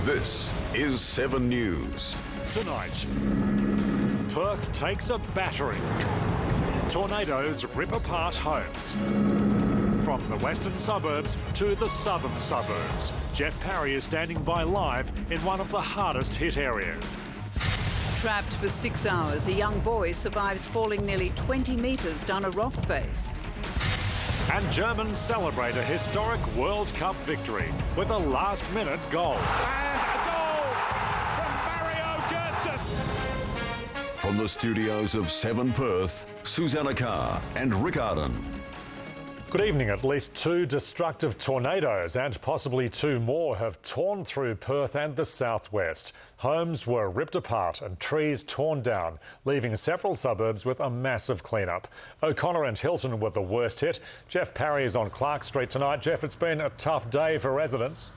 This is 7 News. Tonight, Perth takes a battering. Tornadoes rip apart homes. From the western suburbs to the southern suburbs, Geof Parry is standing by live in one of the hardest hit areas. Trapped for 6 hours, a young boy survives falling nearly 20 metres down a rock face. And Germans celebrate a historic World Cup victory with a last-minute goal. And a goal from Parry. From the studios of 7 Perth, Susanna Carr and Rick Arden. Good evening. At least 2 destructive tornadoes and possibly 2 more have torn through Perth and the southwest. Homes were ripped apart and trees torn down, leaving several suburbs with a massive clean-up. O'Connor and Hilton were the worst hit. Geof Parry is on Clark Street tonight. Geoff, it's been a tough day for residents.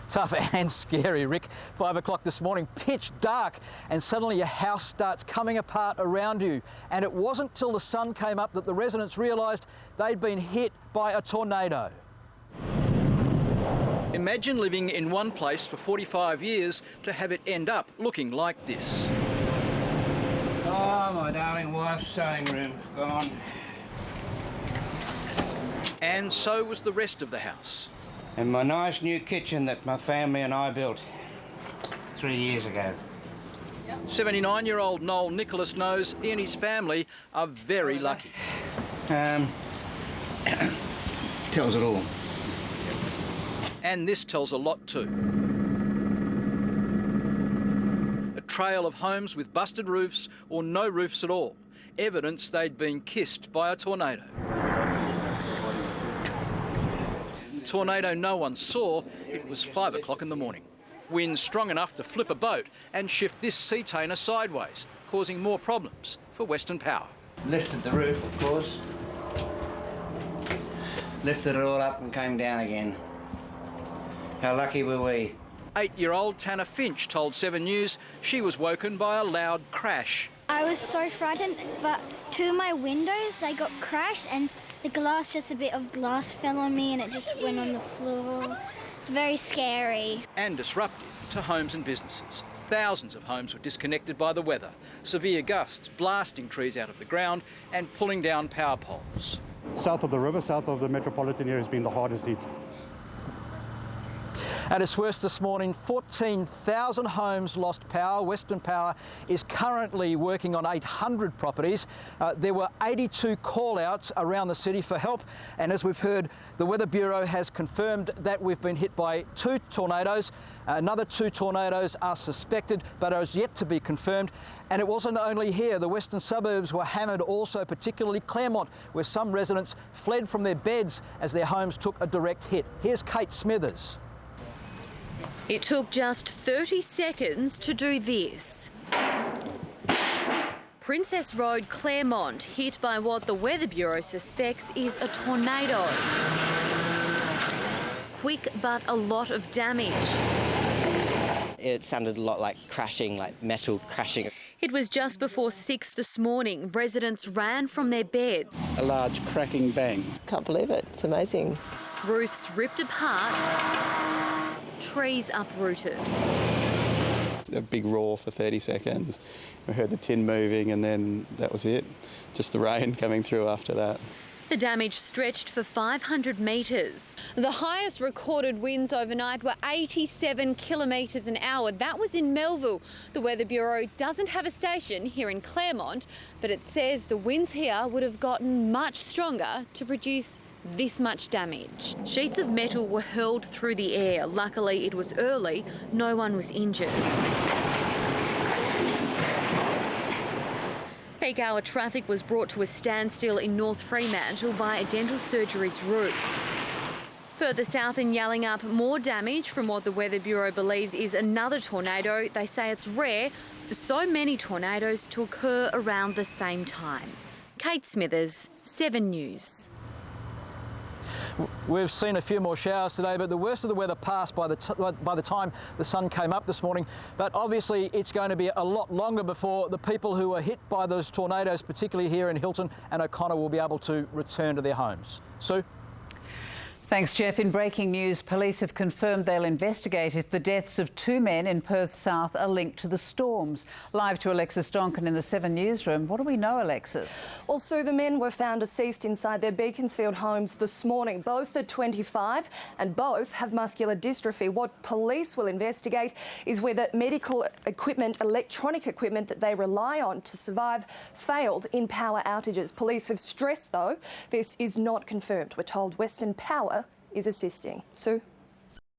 Tough and scary, Rick. 5 o'clock this morning, pitch dark, and suddenly your house starts coming apart around you. And it wasn't till the sun came up that the residents realised they'd been hit by a tornado. Imagine living in one place for 45 years to have it end up looking like this. Oh, my darling wife's sewing room gone. And so was the rest of the house. And my nice new kitchen that my family and I built 3 years ago. 79-year-old Noel Nicholas knows he and his family are very lucky. Tells it all. And this tells a lot too. A trail of homes with busted roofs or no roofs at all. Evidence they'd been kissed by a tornado. Tornado no one saw, it was 5 o'clock in the morning. Winds strong enough to flip a boat and shift this seatainer sideways, causing more problems for Western Power. Lifted the roof, of course. Lifted it all up and came down again. How lucky were we? 8-year-old Tanner Finch told 7 News she was woken by a loud crash. I was so frightened, but 2 of my windows, they got crashed and the glass, just a bit of glass fell on me and it just went on the floor. It's very scary. And disruptive to homes and businesses. Thousands of homes were disconnected by the weather. Severe gusts blasting trees out of the ground and pulling down power poles. South of the river, south of the metropolitan area has been the hardest hit. At its worst this morning, 14,000 homes lost power. Western Power is currently working on 800 properties. There were 82 call-outs around the city for help. And as we've heard, the Weather Bureau has confirmed that we've been hit by 2 tornadoes. Another 2 tornadoes are suspected, but are yet to be confirmed. And it wasn't only here. The western suburbs were hammered also, particularly Claremont, where some residents fled from their beds as their homes took a direct hit. Here's Kate Smithers. It took just 30 seconds to do this. Princess Road, Claremont, hit by what the Weather Bureau suspects is a tornado. Quick, but a lot of damage. It sounded a lot like crashing, like metal crashing. It was just before 6 this morning. Residents ran from their beds. A large cracking bang. Can't believe it. It's amazing. Roofs ripped apart. Trees uprooted. A big roar for 30 seconds. We heard the tin moving and then that was it. Just the rain coming through after that. The damage stretched for 500 metres. The highest recorded winds overnight were 87 kilometres an hour. That was in Melville. The Weather Bureau doesn't have a station here in Claremont, but it says the winds here would have gotten much stronger to produce this much damage. Sheets of metal were hurled through the air. Luckily, it was early. No one was injured. Peak hour traffic was brought to a standstill in North Fremantle by a dental surgery's roof. Further south in Yallingup, more damage from what the Weather Bureau believes is another tornado. They say it's rare for so many tornadoes to occur around the same time. Kate Smithers, 7 News. We've seen a few more showers today, but the worst of the weather passed by the time the sun came up this morning. But obviously it's going to be a lot longer before the people who were hit by those tornadoes, particularly here in Hilton and O'Connor, will be able to return to their homes. Sue? Thanks, Geoff. In breaking news, police have confirmed they'll investigate if the deaths of 2 men in Perth South are linked to the storms. Live to Alexis Donkin in the 7 Newsroom. What do we know, Alexis? Well, Sue, the men were found deceased inside their Beaconsfield homes this morning. Both are 25 and both have muscular dystrophy. What police will investigate is whether medical equipment, electronic equipment that they rely on to survive failed in power outages. Police have stressed, though, this is not confirmed. We're told Western Power is assisting. Sue?